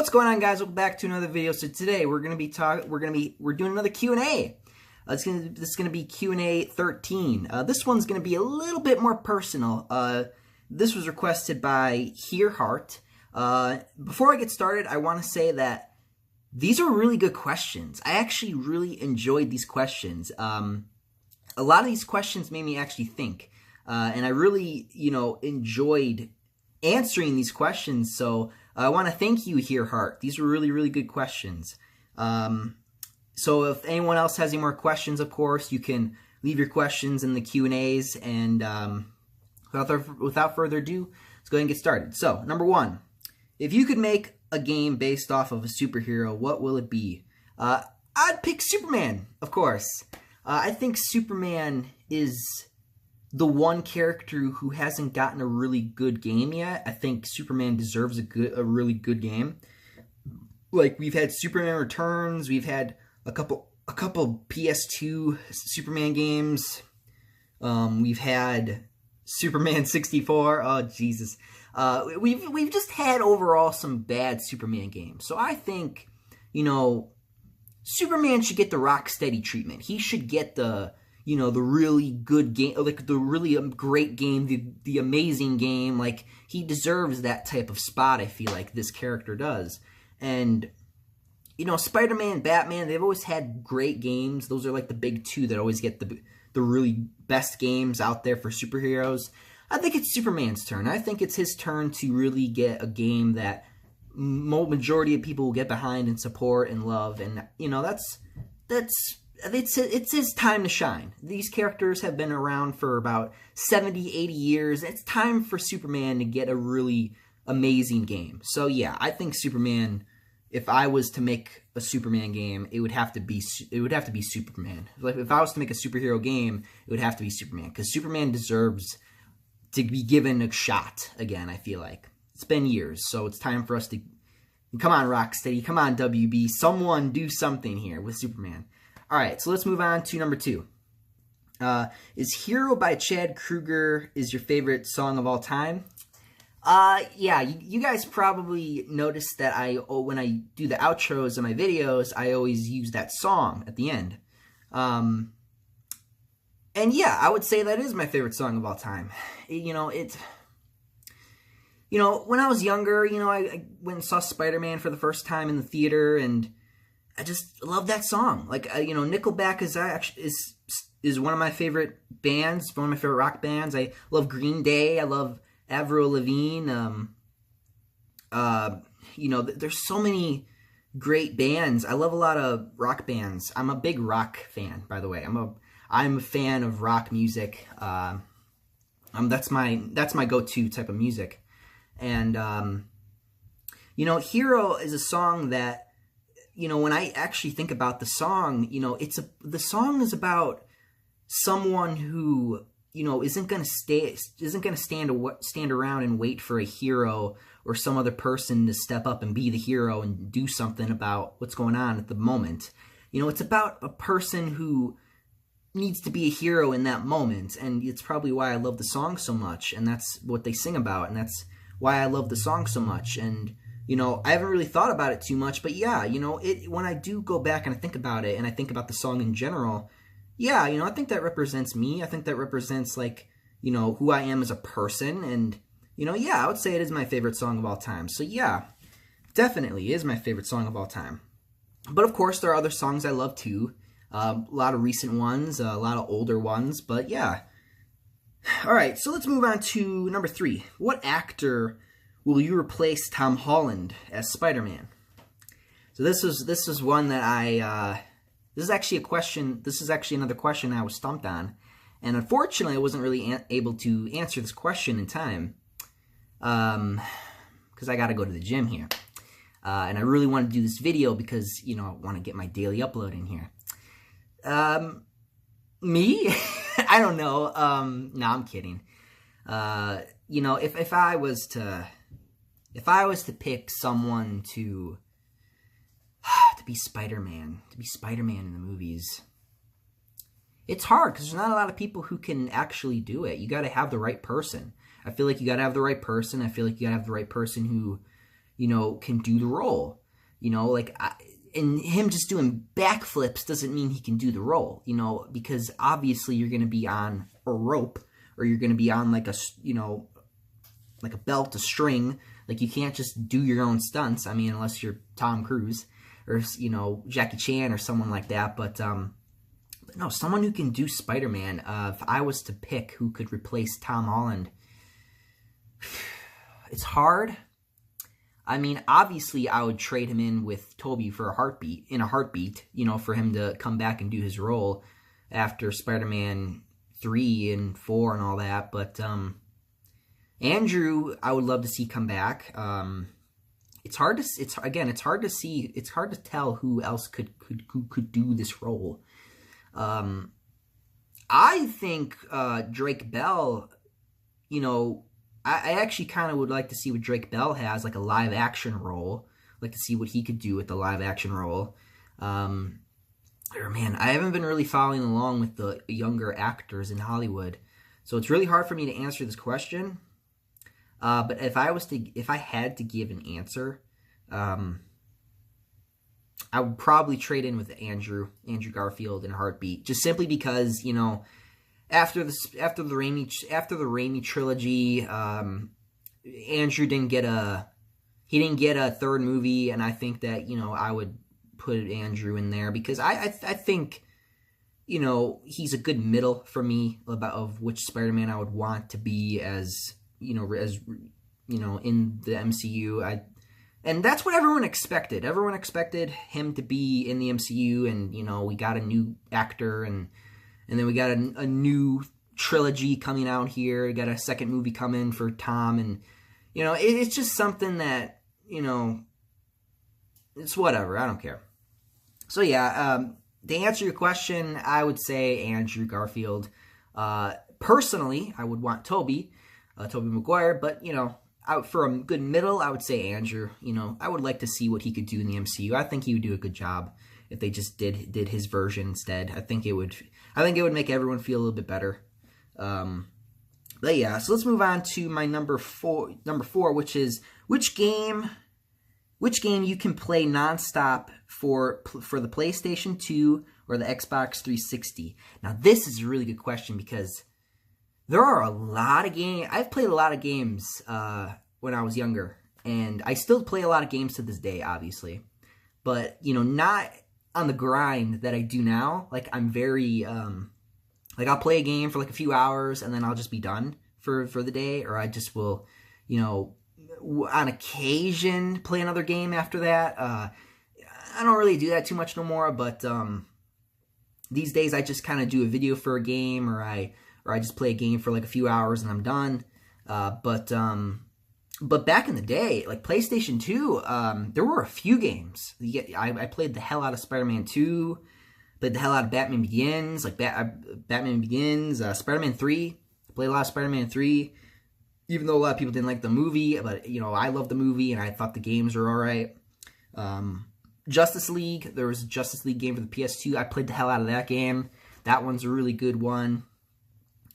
What's going on, guys? Welcome back to another video. So today we're doing another Q&A. This is gonna be Q&A 13. This one's gonna be a little bit more personal. This was requested by Heart. Before I get started, I want to say that these are really good questions. I actually really enjoyed these questions. A lot of these questions made me actually think, and I really, enjoyed answering these questions. So I want to thank you, Heart. These were really, really good questions. So if anyone else has any more questions, of course, you can leave your questions in the Q&As. And without further ado, let's go ahead and get started. So, number one, if you could make a game based off of a superhero, what will it be? I'd pick Superman, of course. I think Superman is the one character who hasn't gotten a really good game yet. I think Superman deserves a really good game. Like, we've had Superman Returns, we've had a couple PS2 Superman games. We've had Superman 64. Oh, Jesus. We've just had overall some bad Superman games. So I think, Superman should get the Rocksteady treatment. He should get the really good game, like the really great game, the amazing game. Like, he deserves that type of spot, I feel like this character does. And, Spider-Man, Batman, they've always had great games. Those are like the big two that always get the really best games out there for superheroes. I think it's Superman's turn. I think it's his turn to really get a game that majority of people will get behind and support and love. And, it's his time to shine. These characters have been around for about 70, 80 years. It's time for Superman to get a really amazing game. So yeah, I think Superman, if I was to make a Superman game, it would have to be Superman. Like, if I was to make a superhero game, it would have to be Superman, because Superman deserves to be given a shot again, I feel like. It's been years, so it's time for us to, come on, Rocksteady, come on, WB, someone do something here with Superman. Alright, so let's move on to number two. Is Hero by Chad Kroeger is your favorite song of all time? Yeah, you guys probably noticed that when I do the outros of my videos, I always use that song at the end. And yeah, I would say that is my favorite song of all time. When I was younger, I went and saw Spider-Man for the first time in the theater, and I just love that song. Like, Nickelback is one of my favorite bands, one of my favorite rock bands. I love Green Day. I love Avril Lavigne. There's so many great bands. I love a lot of rock bands. I'm a big rock fan, by the way. I'm a fan of rock music. That's my go-to type of music. And Hero is a song that, when I actually think about the song, the song is about someone who, isn't going to stand around and wait for a hero or some other person to step up and be the hero and do something about what's going on at the moment. It's about a person who needs to be a hero in that moment, and it's probably why I love the song so much, and that's what they sing about, and that's why I love the song so much. And I haven't really thought about it too much, but yeah, when I do go back and I think about it, and I think about the song in general, yeah, I think that represents me. I think that represents, like, who I am as a person, and, yeah, I would say it is my favorite song of all time. So yeah, definitely is my favorite song of all time. But of course, there are other songs I love too. A lot of recent ones, a lot of older ones, but yeah. Alright, so let's move on to number three. What actor will you replace Tom Holland as Spider-Man? So this is one that this is actually another question I was stumped on. And unfortunately, I wasn't really able to answer this question in time. Because I gotta go to the gym here. And I really want to do this video because, I want to get my daily upload in here. Me? I don't know. No, I'm kidding. If I was to pick someone to be Spider-Man, in the movies, it's hard because there's not a lot of people who can actually do it. You got to have the right person. I feel like you got to have the right person. I feel like you got to have the right person who, can do the role. And him just doing backflips doesn't mean he can do the role, because obviously you're going to be on a rope, or you're going to be on like a belt, a string. Like, you can't just do your own stunts. I mean, unless you're Tom Cruise or, Jackie Chan or someone like that. But no, someone who can do Spider-Man. If I was to pick who could replace Tom Holland, it's hard. I mean, obviously, I would trade him in with Tobey in a heartbeat, for him to come back and do his role after Spider-Man 3 and 4 and all that. But Andrew, I would love to see come back. It's hard to tell who else could do this role. I think Drake Bell, I actually kind of would like to see what Drake Bell has, like a live action role. I'd like to see what he could do with the live action role. Man, I haven't been really following along with the younger actors in Hollywood, so it's really hard for me to answer this question. But if I had to give an answer, I would probably trade in with Andrew Garfield in a heartbeat, just simply because, after the Raimi trilogy, Andrew didn't get a third movie, and I think that I would put Andrew in there because I think he's a good middle for me of which Spider-Man I would want to be as in the MCU. And that's what everyone expected. Everyone expected him to be in the MCU, and we got a new actor, and then we got a new trilogy coming out here. We got a second movie coming for Tom, and it's just something that it's whatever. I don't care. So yeah, to answer your question, I would say Andrew Garfield. Personally, I would want Tobey Maguire, but for a good middle, I would say Andrew. I would like to see what he could do in the MCU. I think he would do a good job if they just did his version instead. I think it would make everyone feel a little bit better. But yeah, so let's move on to my number four, which is which game you can play nonstop for the PlayStation 2 or the Xbox 360. Now, this is a really good question because there are a lot of games. I've played a lot of games when I was younger, and I still play a lot of games to this day, obviously. But, not on the grind that I do now. Like, I'm very, I'll play a game for like a few hours, and then I'll just be done for the day. Or I just will, on occasion, play another game after that. I don't really do that too much no more, but these days I just kind of do a video for a game, or I just play a game for like a few hours and I'm done. But back in the day, like PlayStation 2, there were a few games. I played the hell out of Spider-Man 2, played the hell out of Batman Begins, Batman Begins, Spider-Man 3. I played a lot of Spider-Man 3, even though a lot of people didn't like the movie, but, I loved the movie and I thought the games were alright. Justice League, there was a Justice League game for the PS2. I played the hell out of that game. That one's a really good one.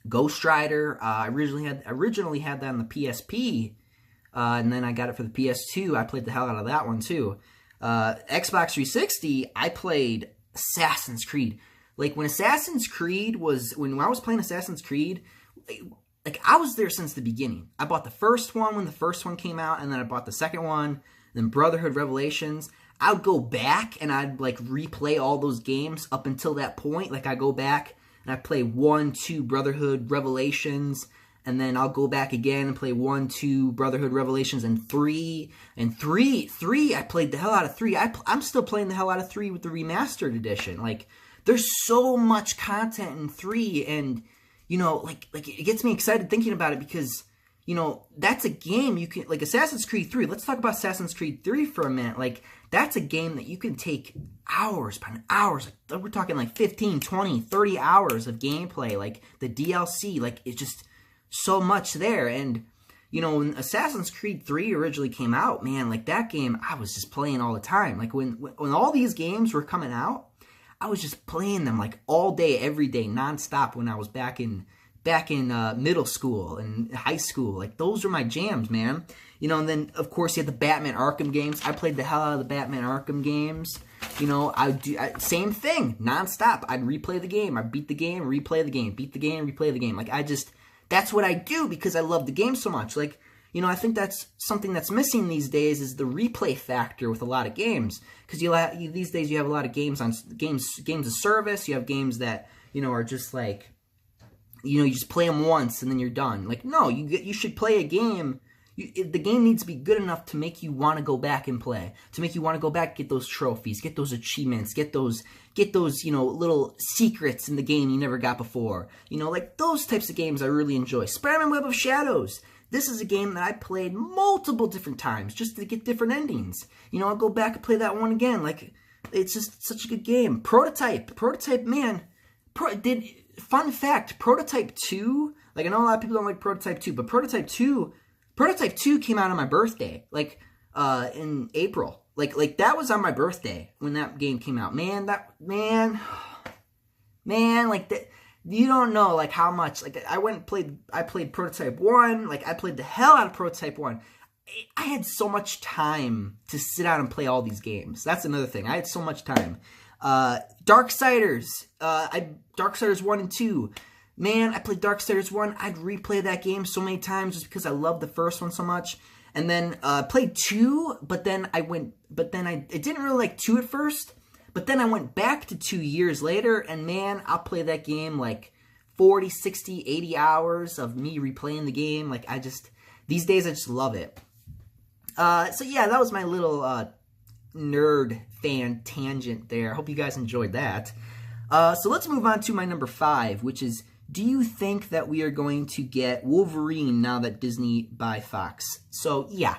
Ghost Rider, I originally had that on the PSP, and then I got it for the PS2. I played the hell out of that one too. Xbox 360, I played Assassin's Creed. Like when I was playing Assassin's Creed, like I was there since the beginning. I bought the first one when the first one came out, and then I bought the second one, then Brotherhood Revelations. I would go back and I'd like replay all those games up until that point. Like I go back and I play 1, 2 Brotherhood Revelations, and then I'll go back again and play 1, 2 Brotherhood Revelations, and 3. And 3, I played the hell out of 3. I'm still playing the hell out of 3 with the remastered edition. Like, there's so much content in 3, and, like it gets me excited thinking about it because, that's a game you can, like Assassin's Creed 3. Let's talk about Assassin's Creed 3 for a minute. Like, that's a game that you can take hours upon hours. Like, we're talking like 15, 20, 30 hours of gameplay. Like, the DLC, like, it's just so much there. And, when Assassin's Creed 3 originally came out, man, like, that game, I was just playing all the time. Like, when all these games were coming out, I was just playing them, like, all day, every day, nonstop when I was back in back in middle school and high school. Like, those were my jams, man. You know, and then, of course, you had the Batman Arkham games. I played the hell out of the Batman Arkham games. You know, same thing, nonstop. I'd replay the game. I'd beat the game, replay the game, beat the game, replay the game. Like, that's what I do because I love the game so much. Like, you know, I think that's something that's missing these days is the replay factor with a lot of games. Because these days you have a lot of games on games of service. You have games that, you know, are just like, you know, you just play them once and then you're done. Like, no, you should play a game. The game needs to be good enough to make you want to go back and play, to make you want to go back, get those trophies, get those achievements, get those, you know, little secrets in the game you never got before. You know, like those types of games I really enjoy. Spider-Man Web of Shadows. This is a game that I played multiple different times just to get different endings. You know, I'll go back and play that one again. Like, it's just such a good game. Prototype, man. Fun fact, Prototype 2, like I know a lot of people don't like Prototype 2, but Prototype 2 came out on my birthday, like, in April. Like that was on my birthday when that game came out. Man, like that, you don't know, like, how much, like, I played Prototype 1, like, I played the hell out of Prototype 1. I had so much time to sit down and play all these games. That's another thing. I had so much time. Darksiders, Darksiders 1 and 2. Man, I played Darksiders 1. I'd replay that game so many times just because I loved the first one so much. And then played 2, but then I didn't really like 2 at first. But then I went back to 2 years later, and man, I'll play that game like 40, 60, 80 hours of me replaying the game. Like, these days I just love it. So yeah, that was my little nerd fan tangent there. I hope you guys enjoyed that. So let's move on to my number 5, which is, do you think that we are going to get Wolverine now that Disney buy Fox? So yeah,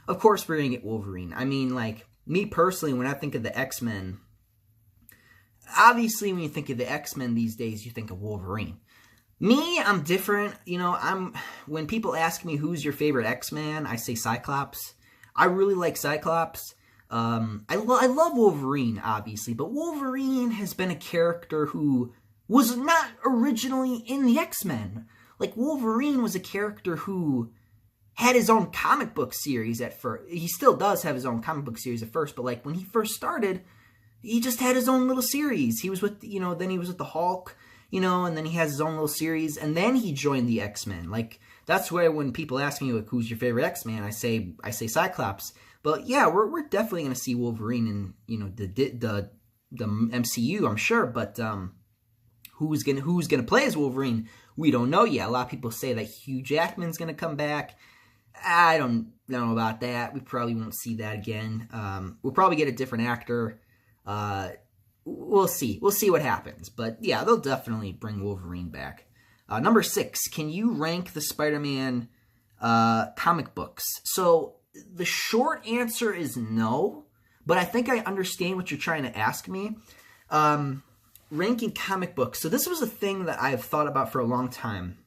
of course we're going to get Wolverine. I mean, like, me personally, when I think of the X-Men, obviously when you think of the X-Men these days, you think of Wolverine. Me, I'm different. You know, when people ask me who's your favorite X-Man, I say Cyclops. I really like Cyclops. I love Wolverine, obviously, but Wolverine has been a character who was not originally in the X-Men. Like, Wolverine was a character who had his own comic book series at first. He still does have his own comic book series at first, but, like, when he first started, he just had his own little series. He was with, you know, then he was with the Hulk, you know, and then he has his own little series, and then he joined the X-Men. Like, that's where when people ask me, like, who's your favorite X-Man, I say Cyclops. But yeah, we're definitely gonna see Wolverine in, you know, the MCU, I'm sure. But who's gonna play as Wolverine? We don't know yet. A lot of people say that Hugh Jackman's gonna come back. I don't know about that. We probably won't see that again. We'll probably get a different actor. We'll see. We'll see what happens. But yeah, they'll definitely bring Wolverine back. Number 6, can you rank the Spider-Man comic books? So the short answer is no, but I think I understand what you're trying to ask me. Ranking comic books. So this was a thing that I've thought about for a long time.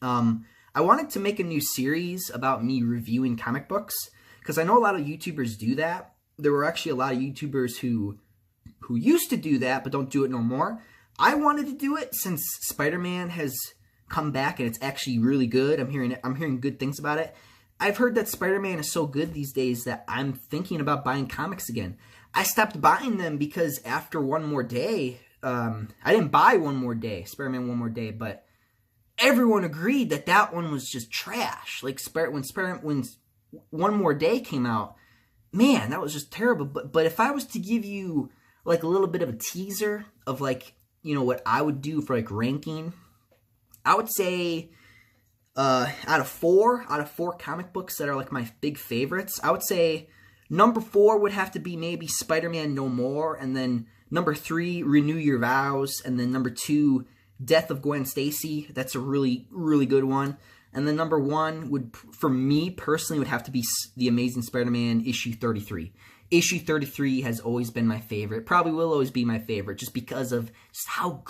I wanted to make a new series about me reviewing comic books, because I know a lot of YouTubers do that. There were actually a lot of YouTubers who used to do that, but don't do it no more. I wanted to do it since Spider-Man has come back and it's actually really good. I'm hearing good things about it. I've heard that Spider-Man is so good these days that I'm thinking about buying comics again. I stopped buying them because after One More Day, I didn't buy One More Day, Spider-Man One More Day, but everyone agreed that that one was just trash. Like, when One More Day came out, man, that was just terrible. But if I was to give you, like, a little bit of a teaser of, like, you know, what I would do for, like, ranking, I would say, out of four comic books that are, like, my big favorites, I would say number 4 would have to be maybe Spider-Man No More, and then number 3, Renew Your Vows, and then number 2, Death of Gwen Stacy. That's a really, really good one. And then number 1 would, for me personally, would have to be The Amazing Spider-Man issue 33. Issue 33 has always been my favorite. Probably will always be my favorite, just because of just how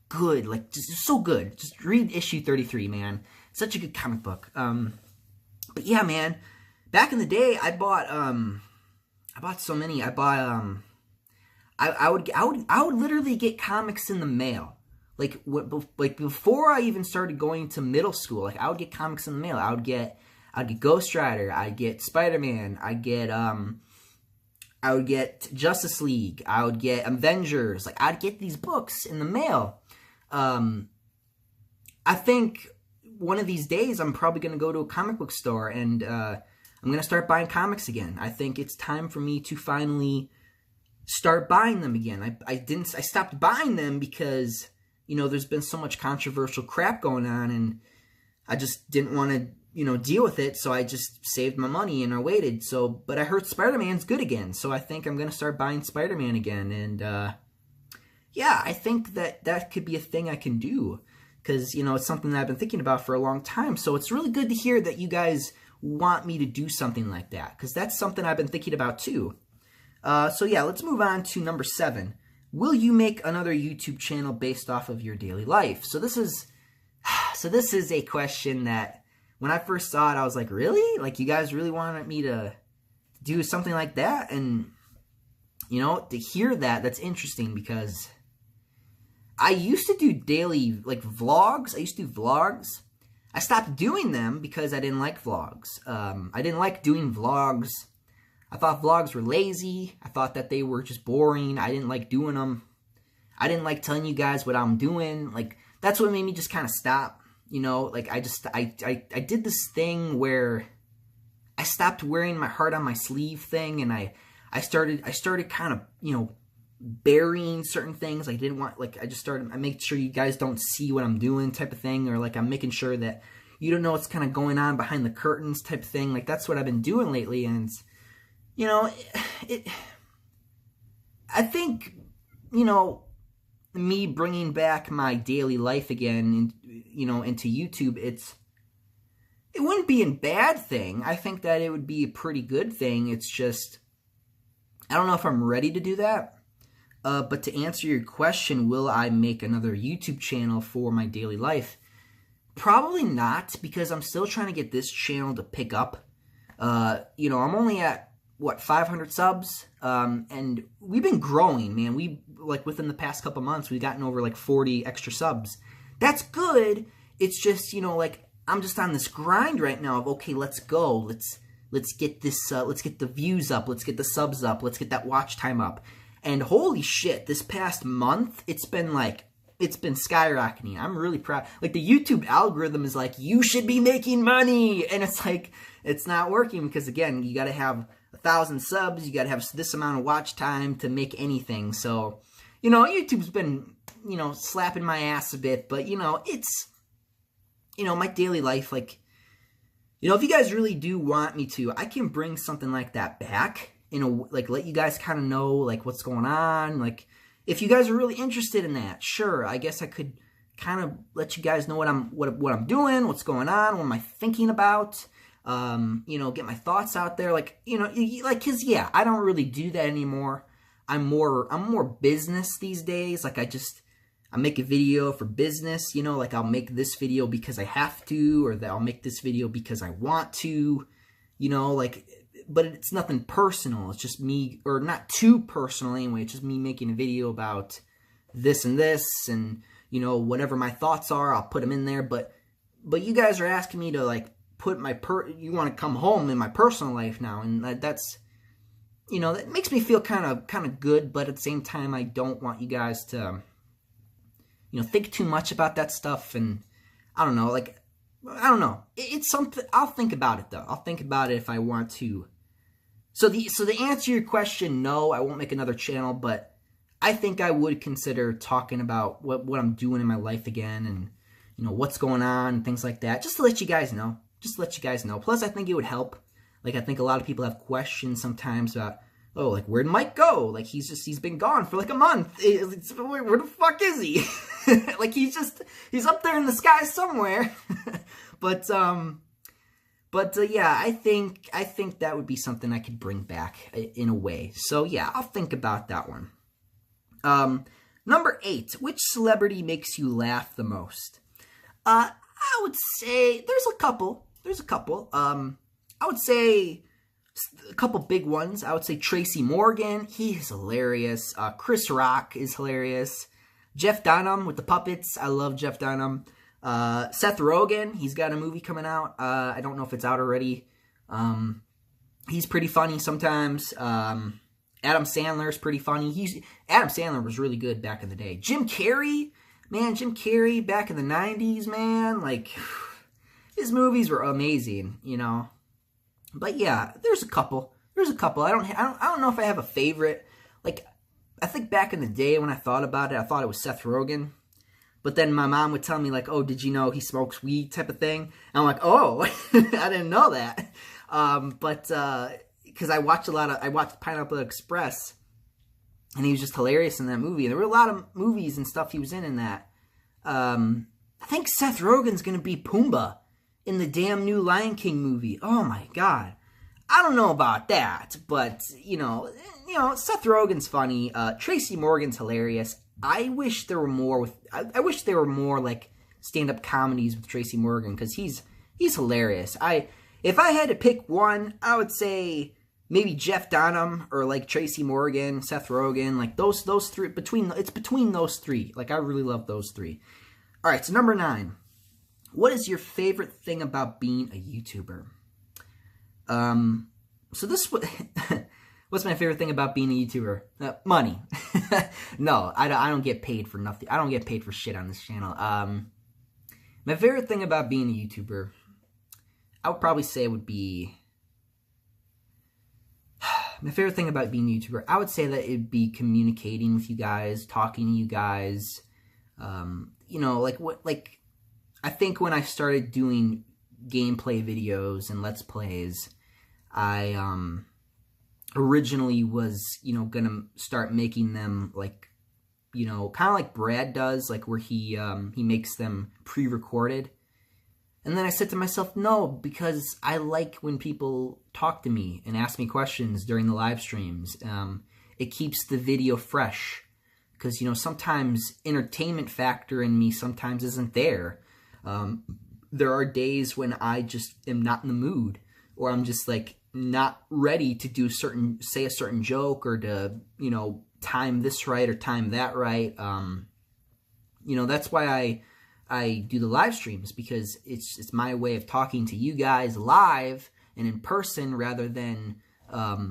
good, like, just so good. Just read issue 33, man. Such a good comic book. But yeah, man, back in the day, I bought so many. I would literally get comics in the mail. like before I even started going to middle school, like I would get comics in the mail. I'd get Ghost Rider, I'd get Spider-Man, I would get Justice League, I would get Avengers. Like, I'd get these books in the mail. I think one of these days I'm probably going to go to a comic book store and I'm going to start buying comics again. I think it's time for me to finally start buying them again. I stopped buying them because, you know, there's been so much controversial crap going on and I just didn't want to, you know, deal with it, so I just saved my money and I waited. So, but I heard Spider-Man's good again, so I think I'm going to start buying Spider-Man again. And, yeah, I think that could be a thing I can do, because, you know, it's something that I've been thinking about for a long time. So it's really good to hear that you guys want me to do something like that, because that's something I've been thinking about too. So yeah, let's move on to number 7. Will you make another YouTube channel based off of your daily life? So this is a question that, when I first saw it, I was like, really? Like, you guys really wanted me to do something like that? And, you know, to hear that, that's interesting, because I used to do daily, like, vlogs. I used to do vlogs. I stopped doing them because I didn't like vlogs. I didn't like doing vlogs. I thought vlogs were lazy. I thought that they were just boring. I didn't like doing them. I didn't like telling you guys what I'm doing. Like, that's what made me just kind of stop. You know, like, I did this thing where I stopped wearing my heart on my sleeve thing, and I started kind of, you know, burying certain things. Like, I didn't want, like, I made sure you guys don't see what I'm doing type of thing, or like I'm making sure that you don't know what's kind of going on behind the curtains type of thing. Like, that's what I've been doing lately, and, you know, I think, you know, me bringing back my daily life again, you know, into YouTube, it wouldn't be a bad thing. I think that it would be a pretty good thing. It's just, I don't know if I'm ready to do that. But to answer your question, will I make another YouTube channel for my daily life? Probably not, because I'm still trying to get this channel to pick up. You know, I'm only at, what, 500 subs? And we've been growing, man. Like, within the past couple months, we've gotten over, like, 40 extra subs. That's good. It's just, you know, like, I'm just on this grind right now of, okay, let's go. Let's get this, let's get the views up. Let's get the subs up. Let's get that watch time up. And holy shit, this past month, it's been skyrocketing. I'm really proud. Like, the YouTube algorithm is like, you should be making money. And it's like, it's not working because, again, you got to have 1,000 subs. You got to have this amount of watch time to make anything. So, you know, YouTube's been, you know, slapping my ass a bit. But, you know, it's, you know, my daily life, like, you know, if you guys really do want me to, I can bring something like that back. You know, like, let you guys kind of know, like, what's going on. Like, if you guys are really interested in that, sure, I guess I could kind of let you guys know what I'm doing, what's going on, what am I thinking about. You know, get my thoughts out there. Like, you know, like, cause yeah, I don't really do that anymore. I'm more business these days. Like, I make a video for business, you know, like, I'll make this video because I have to, or that I'll make this video because I want to, you know, like, but it's nothing personal. It's just me, or not too personal anyway. It's just me making a video about this, and, you know, whatever my thoughts are, I'll put them in there. But you guys are asking me to, like, put you want to come home in my personal life now, and that's, you know, that makes me feel kind of good. But at the same time, I don't want you guys to, you know, think too much about that stuff. And I don't know, like, I don't know. It's something, I'll think about it though. I'll think about it if I want to. So the answer to your question, no, I won't make another channel, but I think I would consider talking about what I'm doing in my life again, and, you know, what's going on and things like that, just to let you guys know. Just to let you guys know. Plus, I think it would help. Like, I think a lot of people have questions sometimes about, oh, like, where'd Mike go? Like, he's been gone for like a month. Where the fuck is he? Like, he's up there in the sky somewhere. But yeah, I think that would be something I could bring back in a way. So yeah, I'll think about that one. Number 8, which celebrity makes you laugh the most? I would say there's a couple. I would say a couple big ones. I would say Tracy Morgan. He is hilarious. Chris Rock is hilarious. Jeff Dunham with the puppets. I love Jeff Dunham. Seth Rogen, he's got a movie coming out. I don't know if it's out already. He's pretty funny sometimes. Adam Sandler's pretty funny. Adam Sandler was really good back in the day. Jim Carrey, man, Jim Carrey back in the 90s, man, like, his movies were amazing, you know. But yeah, there's a couple. I don't know if I have a favorite. Like, I think back in the day when I thought about it, I thought it was Seth Rogen. But then my mom would tell me, like, oh, did you know he smokes weed type of thing? And I'm like, oh, I didn't know that. Because I watched Pineapple Express, and he was just hilarious in that movie. And there were a lot of movies and stuff he was in that. I think Seth Rogen's going to be Pumbaa in the damn new Lion King movie. Oh my God. I don't know about that, but, you know, Seth Rogen's funny. Tracy Morgan's hilarious. I wish there were more I wish there were more, like, stand-up comedies with Tracy Morgan, because he's hilarious. If I had to pick one, I would say maybe Jeff Dunham or, like, Tracy Morgan, Seth Rogen, like, those three, it's between those three. Like, I really love those three. All right, so number 9. What is your favorite thing about being a YouTuber? So this what's my favorite thing about being a YouTuber? Money. No, I don't get paid for nothing. I don't get paid for shit on this channel. My favorite thing about being a YouTuber, I would probably say would be, my favorite thing about being a YouTuber, I would say that it'd be communicating with you guys, talking to you guys. You know, like I think when I started doing gameplay videos and Let's Plays, I originally was, you know, gonna start making them, like, you know, kind of like Brad does, like where he makes them pre-recorded. And then I said to myself, no, because I like when people talk to me and ask me questions during the live streams. It keeps the video fresh, because, you know, sometimes entertainment factor in me sometimes isn't there. There are days when I just am not in the mood, or I'm just, like, not ready to do say a certain joke, or to, you know, time this right or time that right. You know, that's why I do the live streams, because it's my way of talking to you guys live and in person, rather than,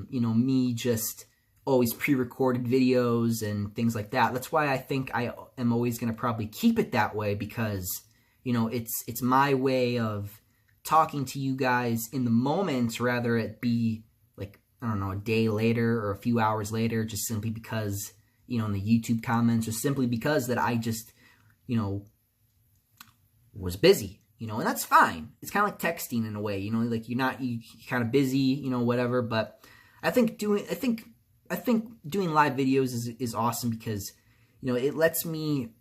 you know, me just always pre-recorded videos and things like that. That's why I think I am always going to probably keep it that way, because, you know, it's my way of talking to you guys in the moment, rather it be, like, I don't know, a day later or a few hours later, just simply because, you know, in the YouTube comments, or simply because that I just, you know, was busy, you know, and that's fine. It's kind of like texting in a way, you know, like you're kind of busy, you know, whatever. But I think doing live videos is awesome, because, you know, it lets me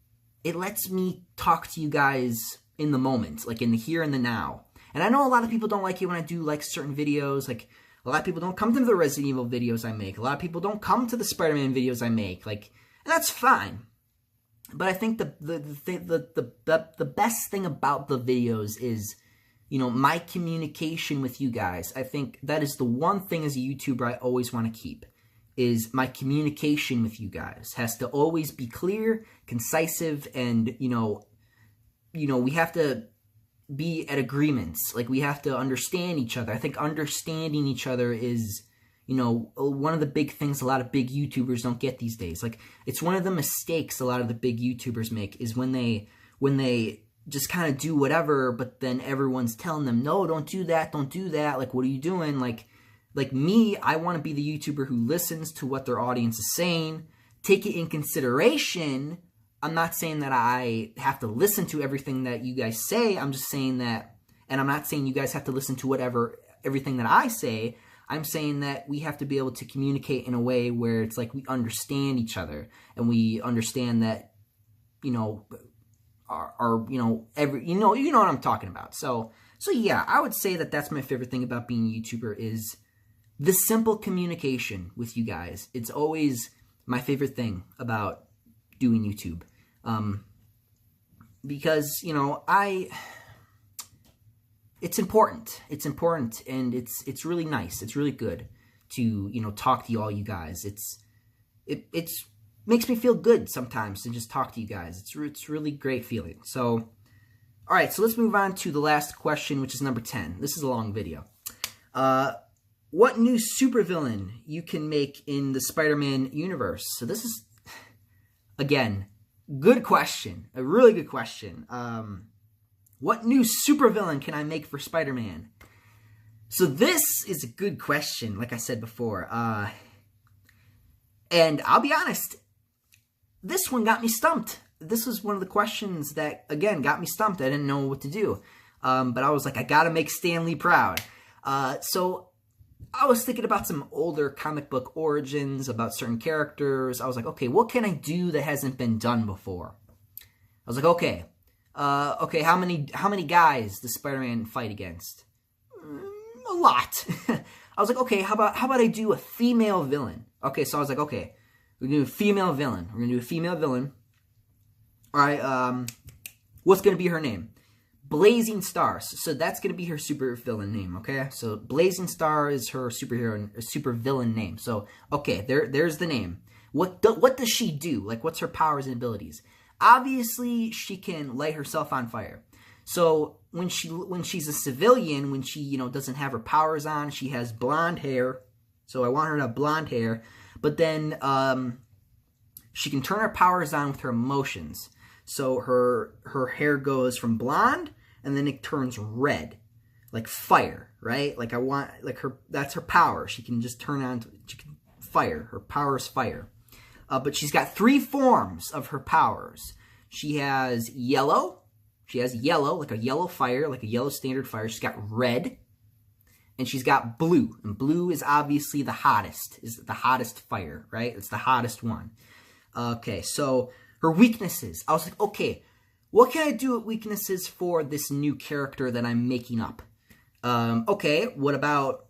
talk to you guys in the moment, like in the here and the now. And I know a lot of people don't like it when I do, like, certain videos. Like, a lot of people don't come to the Resident Evil videos I make. A lot of people don't come to the Spider-Man videos I make. Like, and that's fine. But I think the best thing about the videos is, you know, my communication with you guys. I think that is the one thing as a YouTuber I always want to keep, is my communication with you guys has to always be clear, concise, and, you know, we have to be at agreements. Like, we have to understand each other. I think understanding each other is, you know, one of the big things a lot of big YouTubers don't get these days. Like, it's one of the mistakes a lot of the big YouTubers make, is when they just kind of do whatever, but then everyone's telling them, no, don't do that, don't do that. Like, what are you doing? Like me, I want to be the YouTuber who listens to what their audience is saying, take it in consideration. I'm not saying that I have to listen to everything that you guys say. I'm just saying that, and I'm not saying you guys have to listen to everything that I say. I'm saying that we have to be able to communicate in a way where it's like we understand each other, and we understand that, you know, you know, you know what I'm talking about. So yeah, I would say that that's my favorite thing about being a YouTuber, is the simple communication with you guys. It's always my favorite thing about doing YouTube. Because, you know, it's important. It's important, and it's really nice. It's really good to, you know, talk to all you guys. It's makes me feel good sometimes to just talk to you guys. It's really great feeling. So, all right, so let's move on to the last question, which is number 10. This is a long video. What new supervillain you can make in the Spider-Man universe? So this is, again, good question. A really good question. What new supervillain can I make for Spider-Man? So this is a good question, like I said before. And I'll be honest, this one got me stumped. This was one of the questions that, again, got me stumped. I didn't know what to do. But I was like, I gotta make Stan Lee proud. So I was thinking about some older comic book origins, about certain characters. I was like, okay, what can I do that hasn't been done before? I was like, okay, how many guys does Spider-Man fight against? A lot. I was like, okay, how about I do a female villain? Okay, so I was like, okay, we're gonna do a female villain. All right, what's gonna be her name? Blazing Star. So that's gonna be her super villain name. Okay, so Blazing Star is her super villain name. So okay, there's the name. What does she do? Like, what's her powers and abilities? Obviously, she can light herself on fire. So when she's a civilian, when she doesn't have her powers on, she has blonde hair. So I want her to have blonde hair, but then she can turn her powers on with her emotions. So her hair goes from blonde and then it turns red, like fire, right? Like that's her power. She can just turn on, she can fire. Her power is fire. But she's got 3 forms of her powers. She has yellow, like a yellow fire, like a yellow standard fire. She's got red, and she's got blue. And blue is obviously the hottest fire, right? It's the hottest one. Okay, so her weaknesses. I was like, okay, what can I do with weaknesses for this new character that I'm making up? Okay, what about...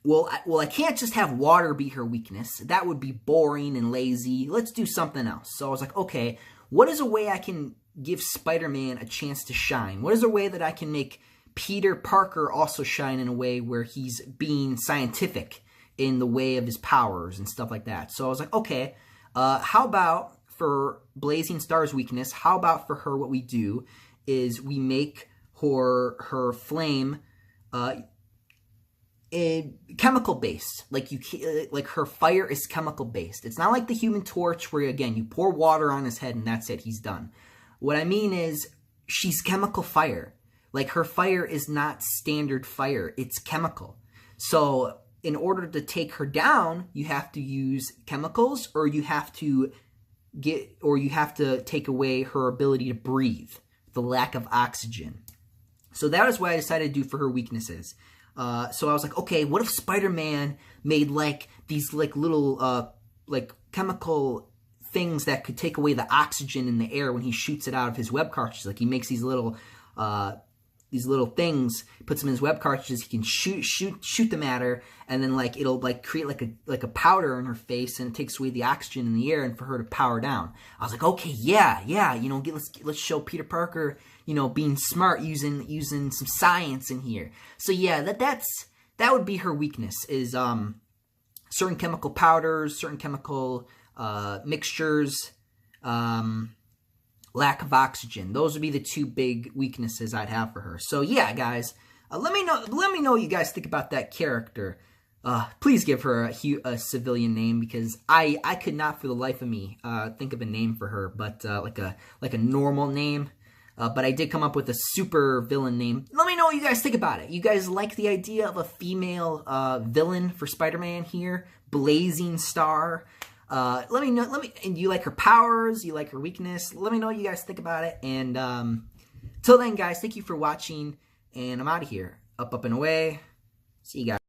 Well, I can't just have water be her weakness. That would be boring and lazy. Let's do something else. So I was like, okay, what is a way I can give Spider-Man a chance to shine? What is a way that I can make Peter Parker also shine in a way where he's being scientific in the way of his powers and stuff like that? So I was like, okay, how about for Blazing Star's weakness, how about for her what we do is we make her flame chemical based, like her fire is chemical based. It's not like the Human Torch where, again, you pour water on his head and that's it, he's done. What I mean is she's chemical fire. Like, her fire is not standard fire, it's chemical. So in order to take her down, you have to use chemicals, or you have to take away her ability to breathe, the lack of oxygen. So that is what I decided to do for her weaknesses. So I was like, okay, what if Spider-Man made like these little chemical things that could take away the oxygen in the air when he shoots it out of his web cartridges? Like, he makes these little things, puts them in his web cartridges. He can shoot them at her, and then it'll create like a powder in her face, and it takes away the oxygen in the air, and for her to power down. I was like, okay, yeah, let's show Peter Parker, being smart, using some science in here. So yeah, that would be her weakness, is certain chemical powders, certain chemical mixtures, lack of oxygen. Those would be the 2 big weaknesses I'd have for her. So yeah, guys, let me know what you guys think about that character. Please give her a civilian name, because I could not for the life of me think of a name for her, but like a normal name. But I did come up with a super villain name. Let me know what you guys think about it. You guys like the idea of a female villain for Spider-Man here? Blazing Star. Let me know. And you like her powers? You like her weakness? Let me know what you guys think about it. And till then, guys, thank you for watching. And I'm out of here. Up, and away. See you guys.